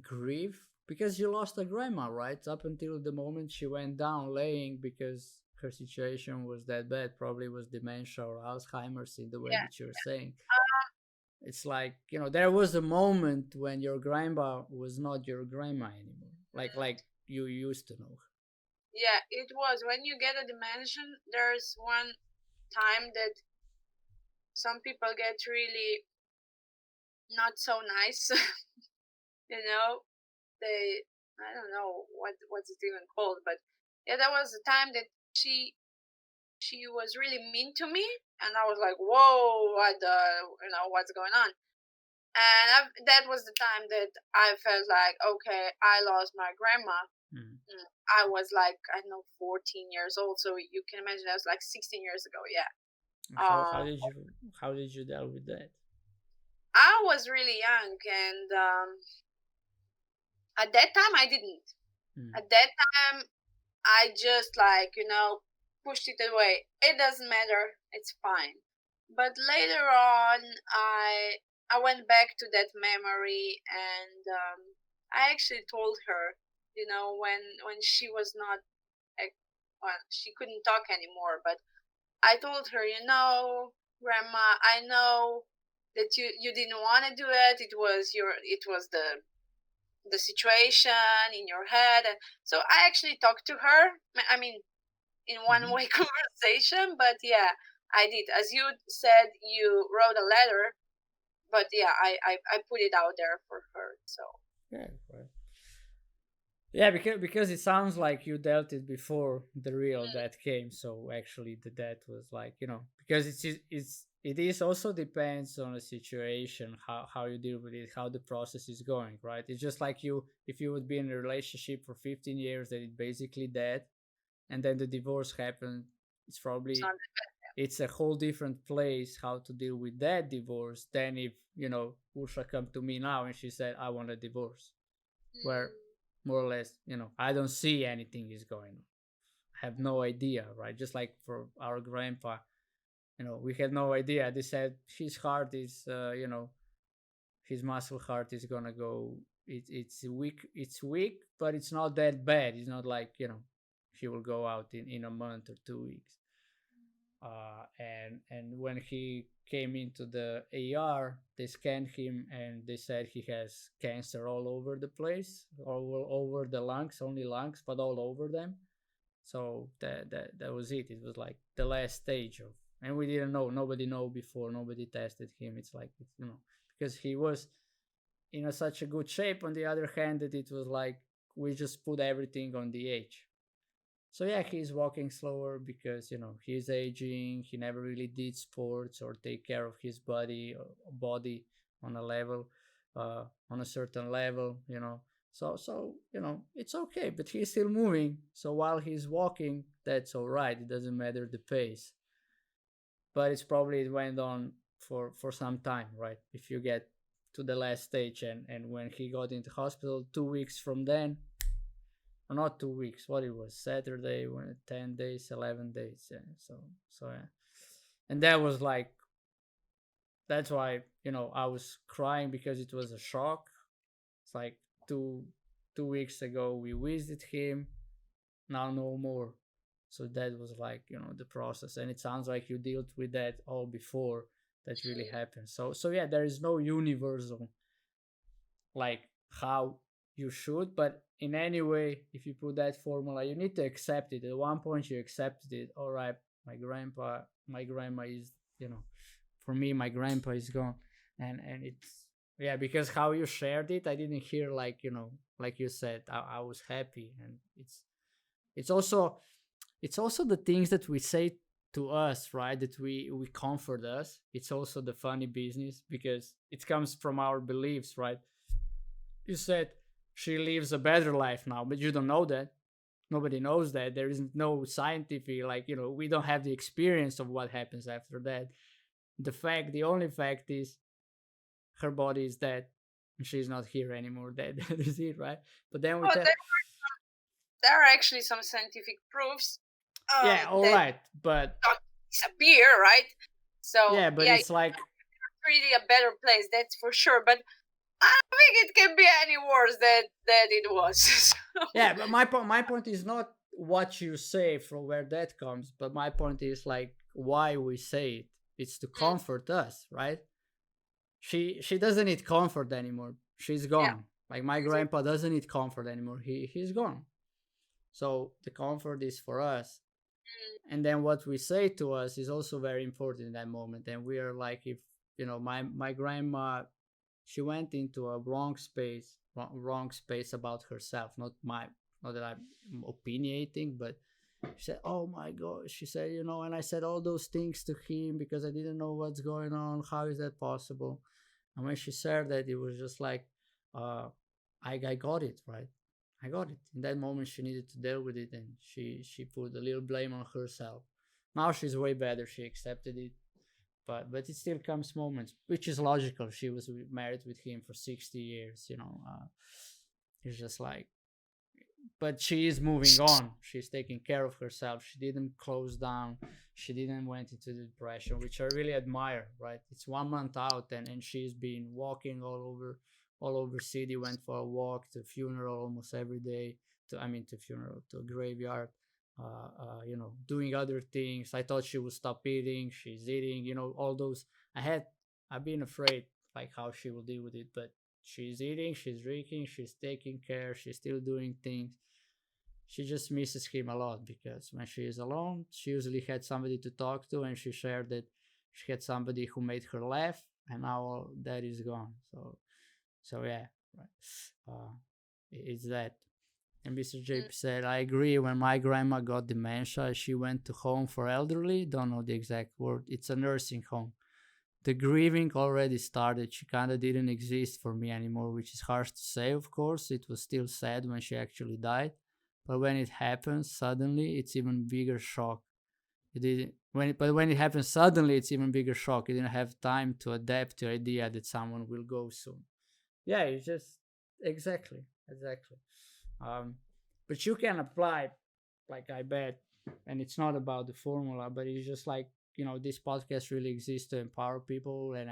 grieve because you lost a grandma, right? Up until the moment she went down laying because her situation was that bad, probably was dementia or Alzheimer's in the way Yeah. that you're saying. It's like, there was a moment when your grandma was not your grandma anymore. Like you used to know her. Yeah, it was. When you get a dementia, there's one time that some people get really not so nice. you know, they I don't know what's it even called, but yeah, there was a time that she was really mean to me, and I was like, whoa, what's going on? And that was the time that I felt like, okay, I lost my grandma. Mm. I was like, I don't know, 14 years old, so you can imagine that was like 16 years ago. Yeah. How Um, did you deal with that? I was really young, and at that time, I didn't. Mm. At that time, I just like pushed it away. It doesn't matter. It's fine. But later on, I went back to that memory, and I actually told her, when she was not, like, well, she couldn't talk anymore. But I told her, Grandma, I know that you didn't want to do it. It was the situation in your head, and so I actually talked to her. I mean, in one Mm-hmm. way conversation, but yeah, I did. As you said, you wrote a letter, but yeah, I put it out there for her. So Yeah, right. Yeah, because it sounds like you dealt it before the real death came. So actually, the death was like, because it is also depends on the situation, how you deal with it, how the process is going, right? It's just like if you would be in a relationship for 15 years that it basically dead, and then the divorce happened. It's it's probably not. it's a whole different place how to deal with that divorce than if Usha come to me now and she said I want a divorce, where Mm, more or less, I don't see anything is going on. I have no idea, right? Just like for our grandpa, we had no idea. They said his heart is, his muscle heart is gonna go. It's weak. It's weak, but it's not that bad. It's not like he will go out in a month or 2 weeks. And when he came into the AR, they scanned him and they said he has cancer all over the place, all over the lungs, only lungs, but all over them. So that was it. It was like the last stage of, and we didn't know. Nobody know before. Nobody tested him. It's like, because he was in such a good shape. On the other hand, that it was like we just put everything on the age. So yeah, he's walking slower because he's aging. He never really did sports or take care of his body on a level, on a certain level. So it's okay, but he's still moving. So while he's walking, that's all right. It doesn't matter the pace, but it's probably it went on for some time, right? If you get to the last stage, and when he got into hospital 2 weeks from then, or not 2 weeks, what it was, Saturday, 10 days, 11 days, yeah. So yeah, and that was like, that's why I was crying, because it was a shock. It's like two weeks ago we visited him, now no more. So that was like the process, and it sounds like you dealt with that all before that really happened. So yeah, there is no universal like how you should, but in any way, if you put that formula, you need to accept it. At one point you accepted it. All right, my grandma is, for me, my grandpa is gone. And it's, yeah, because how you shared it, I didn't hear, like, like you said, I was happy. And it's also it's also the things that we say to us, right, that we comfort us. It's also the funny business, because it comes from our beliefs, right? You said she lives a better life now, but you don't know that. Nobody knows that. There is no scientific, like, we don't have the experience of what happens after that. The only fact is her body is dead and she's not here anymore. That is it, right? But then we Oh, tell, there are actually some scientific proofs yeah, all that right, but don't disappear, right? So yeah, but yeah, it's like, really a better place, that's for sure. But I don't think it can be any worse than it was. yeah, but my point is not what you say from where that comes, but my point is like why we say it. It's to comfort us, right? She doesn't need comfort anymore. She's Yeah. gone. Like my grandpa doesn't need comfort anymore. He's gone. So the comfort is for us. And then what we say to us is also very important in that moment. And we are like, if my grandma, she went into a wrong space about herself. Not that I'm opinionating, but she said, "Oh my God," she said, and I said all those things to him because I didn't know what's going on. How is that possible? And when she said that, it was just like, uh, I got it, right? I got it. In that moment, she needed to deal with it, and she put a little blame on herself. Now she's way better. She accepted it, but it still comes moments, which is logical. She was married with him for 60 years. It's just like, but she is moving on. She's taking care of herself. She didn't close down. She didn't went into depression, which I really admire, right? It's 1 month out, and she's been walking all over city, went for a walk, to funeral almost every day, to funeral, to a graveyard, doing other things. I thought she would stop eating. She's eating, all those. I've been afraid, like, how she will deal with it, but she's eating, she's drinking, she's taking care, she's still doing things. She just misses him a lot, because when she is alone, she usually had somebody to talk to, and she shared that she had somebody who made her laugh, and now all that is gone. So yeah, right. It's that. And Mr. JP said, I agree. When my grandma got dementia, she went to home for elderly. Don't know the exact word. It's a nursing home. The grieving already started. She kind of didn't exist for me anymore, which is harsh to say, of course. It was still sad when she actually died. But when it happens suddenly, it's even bigger shock. When it happens suddenly, it's even bigger shock. You didn't have time to adapt to the idea that someone will go soon. Yeah, it's just exactly. But you can apply, like, I bet, and it's not about the formula, but it's just like, this podcast really exists to empower people, and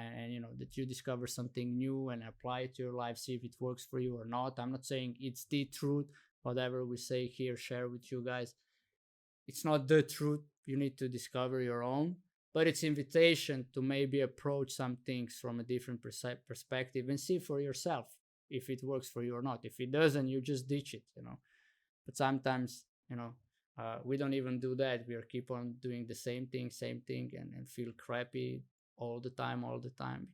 that you discover something new and apply it to your life, see if it works for you or not. I'm not saying it's the truth. Whatever we say here, share with you guys, it's not the truth. You need to discover your own, but it's invitation to maybe approach some things from a different perspective and see for yourself if it works for you or not. If it doesn't, you just ditch it. But sometimes, We don't even do that. We are keep on doing the same thing, and feel crappy all the time,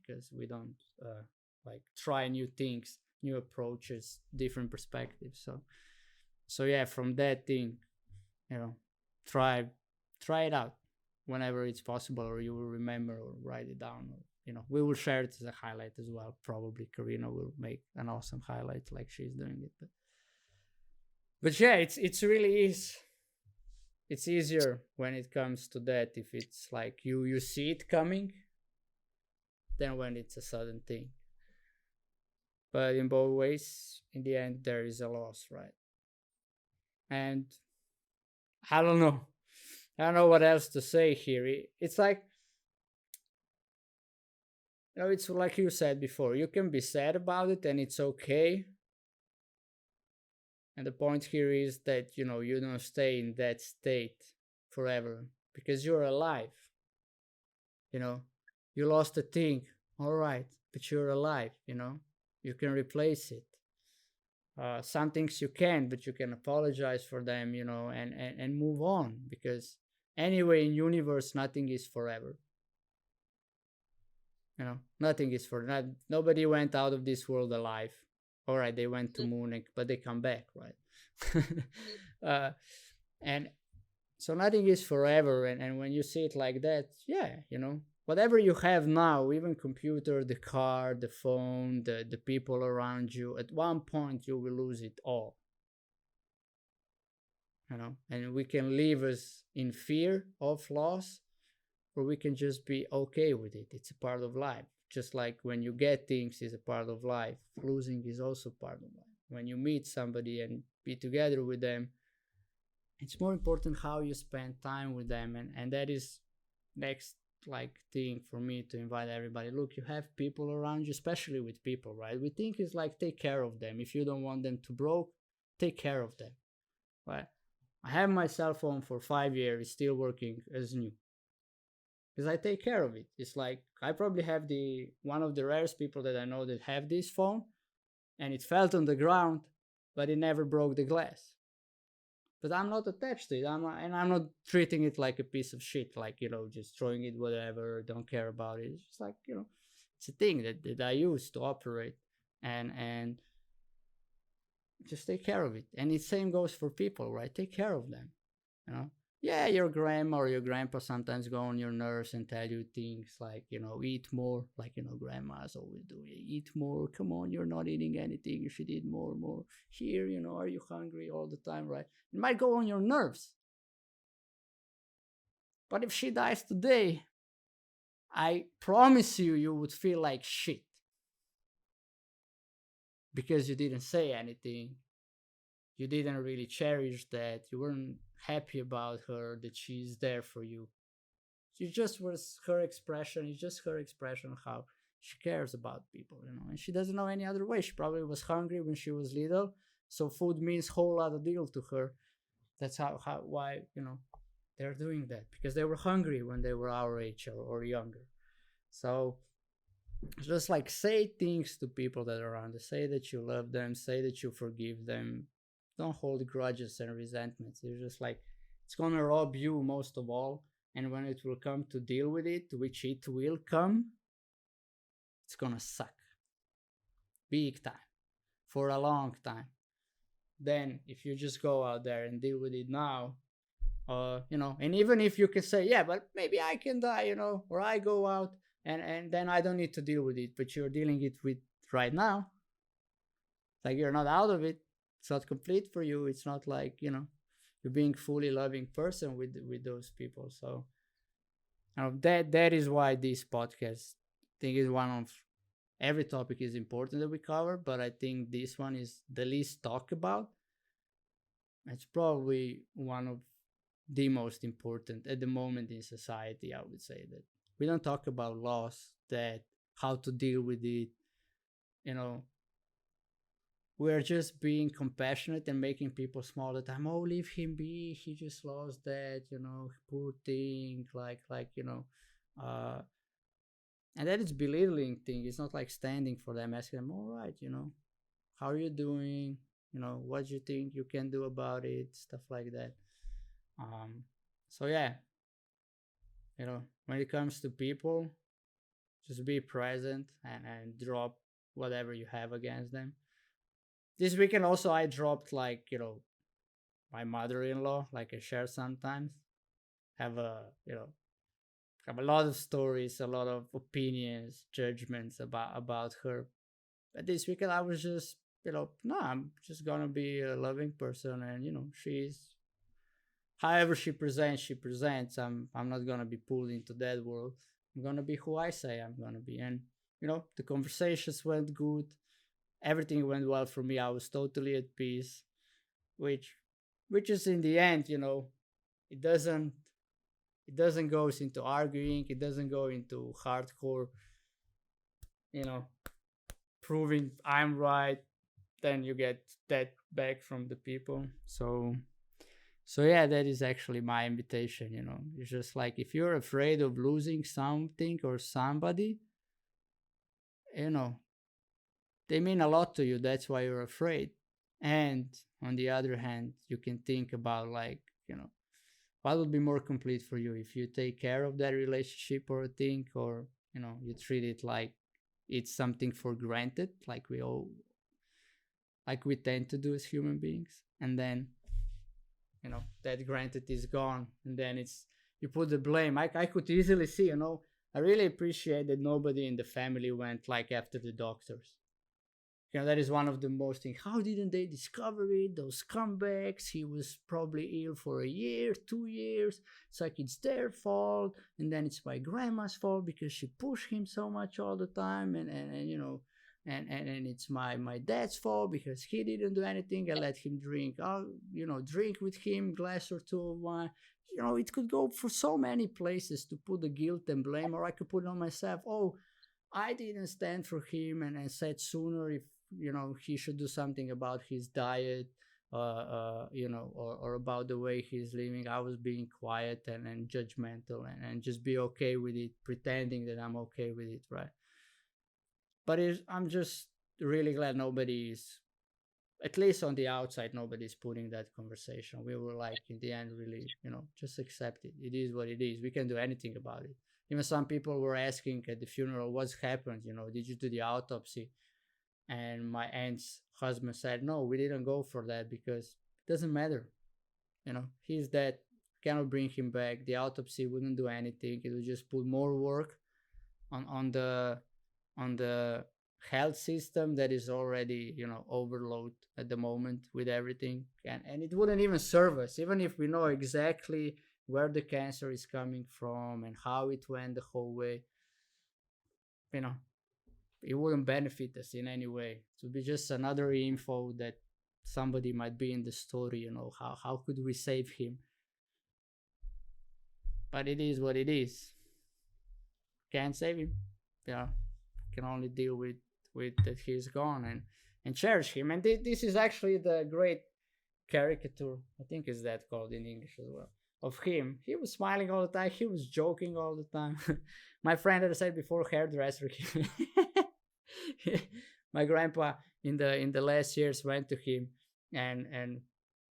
because we don't like try new things, new approaches, different perspectives. So yeah, from that thing, you know, try try it out whenever it's possible, or you will remember, or write it down, or we will share it as a highlight as well. Probably Karina will make an awesome highlight like she's doing it. But yeah, it's really is. It's easier when it comes to that, if it's like you see it coming, than when it's a sudden thing. But in both ways, in the end, there is a loss, right? And I don't know. I don't know what else to say here. It's like, it's like you said before. You can be sad about it, and it's okay. And the point here is that, you don't stay in that state forever, because you're alive. You lost a thing, all right, but you're alive. You can replace it. Some things you can, but you can apologize for them, and move on, because anyway, in universe, nothing is forever. Nothing is for not. Nobody went out of this world alive. All right, they went to moon, but they come back, right? And so nothing is forever, and when you see it like that, yeah, whatever you have now, even computer, the car, the phone, the people around you, at one point you will lose it all. And we can live as in fear of loss, or we can just be okay with it. It's a part of life. Just like when you get things is a part of life, losing is also part of life. When you meet somebody and be together with them, it's more important how you spend time with them. And that is next thing for me to invite everybody. Look, you have people around you, especially with people, right? We think it's like, take care of them. If you don't want them to broke, take care of them, right? I have my cell phone for 5 years, still working as new, because I take care of it. It's like, I probably have one of the rarest people that I know that have this phone, and it fell on the ground, but it never broke the glass. But I'm not attached to it. I'm not treating it like a piece of shit, like, just throwing it whatever, don't care about it. It's just like, it's a thing that I use to operate, and just take care of it. And the same goes for people, right? Take care of them. Yeah, your grandma or your grandpa sometimes go on your nerves and tell you things like, eat more, like, grandmas always do. Eat more, come on, you're not eating anything, you should eat more. Here, are you hungry all the time, right? It might go on your nerves. But if she dies today, I promise you would feel like shit. Because you didn't say anything. You didn't really cherish that. You weren't happy about her, that she's there for you. It just was her expression. It's just her expression how she cares about people, and she doesn't know any other way. She probably was hungry when she was little, so food means whole lot of deal to her. That's why they're doing that, because they were hungry when they were our age or younger. So just like, say things to people that are around. Say that you love them. Say that you forgive them. Don't hold grudges and resentments. It's just like, it's gonna rob you most of all. And when it will come to deal with it, which it will come, it's gonna suck. Big time. For a long time. Then, if you just go out there and deal with it now, and even if you can say, yeah, but maybe I can die, or I go out and then I don't need to deal with it, but you're dealing it with right now. Like, you're not out of it. It's not complete for you. It's not like, you're being fully loving person with those people. So that is why this podcast, I think, is one of, every topic is important that we cover, but I think this one is the least talked about. It's probably one of the most important at the moment in society. I would say that we don't talk about loss, that how to deal with it. We're just being compassionate and making people small all the time. Oh, leave him be. He just lost that, poor thing. And that is belittling thing. It's not like standing for them, asking them, all right, how are you doing? What do you think you can do about it? Stuff like that. Um, so yeah, when it comes to people, just be present and drop whatever you have against them. This weekend also I dropped like my mother-in-law, like I share sometimes. Have a have a lot of stories, a lot of opinions, judgments about her. But this weekend I was just no, I'm just gonna be a loving person, and she's however she presents. I'm not gonna be pulled into that world. I'm gonna be who I say I'm gonna be, and the conversations went good. Everything went well for me. I was totally at peace, which which is in the end, it doesn't it doesn't goes into arguing. It doesn't go into hardcore, you know, proving I'm right. Then you get that back from the people. So yeah, that is actually my invitation. It's just like if you're afraid of losing something or somebody, you know, they mean a lot to you. That's why you're afraid. And on the other hand, you can think about like, what would be more complete for you if you take care of that relationship or a thing, or you treat it like it's something for granted, like we tend to do as human beings, and then that granted is gone, and then it's you put the blame. I could easily see, I really appreciate that nobody in the family went like after the doctors. That is one of the most things. How didn't they discover it? Those comebacks. He was probably ill for a year, 2 years. It's like it's their fault, and then it's my grandma's fault because she pushed him so much all the time, and and it's my dad's fault because he didn't do anything. I let him drink. Drink with him, glass or two of wine. It could go for so many places to put the guilt and blame, or I could put it on myself. Oh, I didn't stand for him and said sooner if he should do something about his diet, or about the way he's living. I was being quiet and judgmental, and just be okay with it, pretending that I'm okay with it, right? But I'm just really glad nobody is, at least on the outside, nobody's putting that conversation. We were like, in the end, really, just accept it. It is what it is. We can do anything about it. Even some people were asking at the funeral, what's happened? Did you do the autopsy? And my aunt's husband said, no, we didn't go for that because it doesn't matter. He's dead. Cannot bring him back. The autopsy wouldn't do anything. It would just put more work on the health system that is already overload at the moment with everything, and it wouldn't even serve us even if we know exactly where the cancer is coming from and how it went the whole way. you know it wouldn't benefit us in any way. It would be just another info that somebody might be in the story. How could we save him? But it is what it is. Can't save him. Yeah, can only deal with that he's gone, and cherish him. And this is actually the great caricature, I think is that called in English as well, of him. He was smiling all the time. He was joking all the time. My friend that I said before, hairdresser. My grandpa in the last years went to him, and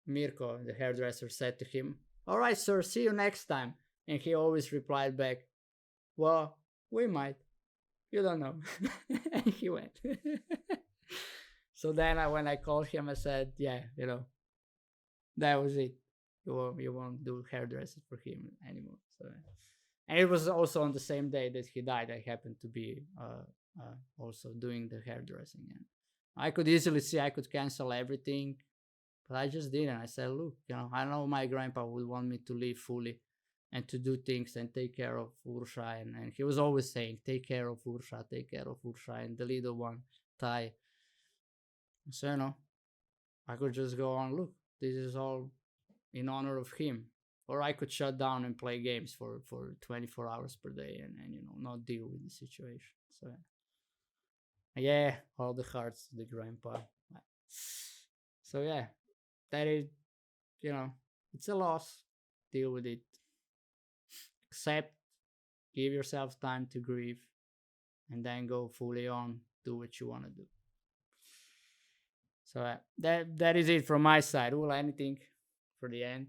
Mirko, the hairdresser, said to him, "All right, sir, see you next time." And he always replied back, "Well, we might. You don't know." And he went. So then when I called him, I said, "Yeah, that was it. You won't do hairdressing for him anymore." So, and it was also on the same day that he died. I happened to be also doing the hairdressing, and I could easily see I could cancel everything, but I just didn't. I said, "Look, I know my grandpa would want me to live fully and to do things and take care of Ursha." And he was always saying, take care of Ursha, take care of Ursha, and the little one, Tai. So, I could just go on, look, this is all in honor of him. Or I could shut down and play games for 24 hours per day and not deal with the situation. So, yeah, all the hearts to the grandpa. So, yeah, that is, it's a loss. Deal with it. Accept, give yourself time to grieve, and then go fully on, do what you want to do. So that is it from my side. Will anything for the end?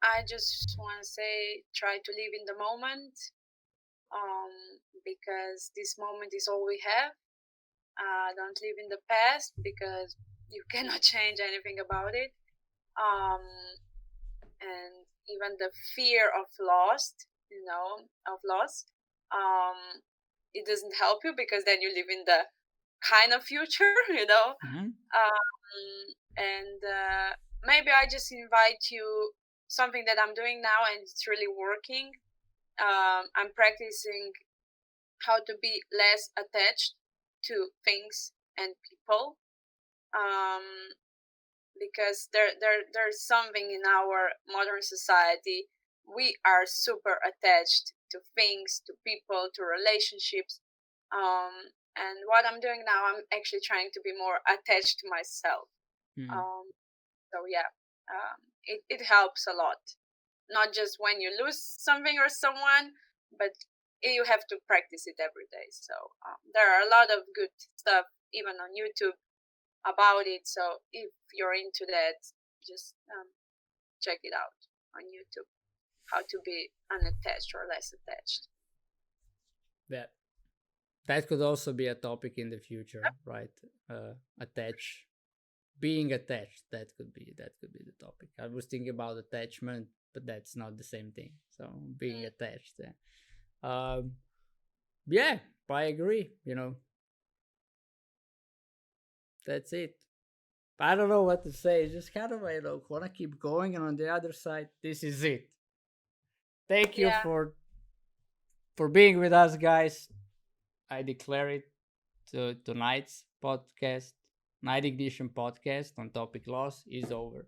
I just want to say, try to live in the moment, because this moment is all we have. Don't live in the past, because you cannot change anything about it. Um, and even the fear of loss, um, it doesn't help you, because then you live in the kind of future, Mm-hmm. and maybe I just invite you something that I'm doing now, and it's really working. I'm practicing how to be less attached to things and people, um, because there's something in our modern society. We are super attached to things, to people, to relationships. And what I'm doing now, I'm actually trying to be more attached to myself. Mm-hmm. um, so yeah, it helps a lot, not just when you lose something or someone, but you have to practice it every day. So there are a lot of good stuff even on YouTube about it. So if you're into that, just check it out on YouTube. How to be unattached or less attached. That that could also be a topic in the future, right? Attach, being attached. That could be the topic. I was thinking about attachment, but that's not the same thing. So being Mm, attached. Um, yeah, I agree. That's it. I don't know what to say. Just kind of, want to keep going. And on the other side, this is it. Thank you yeah, for being with us, guys. I declare it to tonight's podcast, Night Ignition podcast on topic loss is over.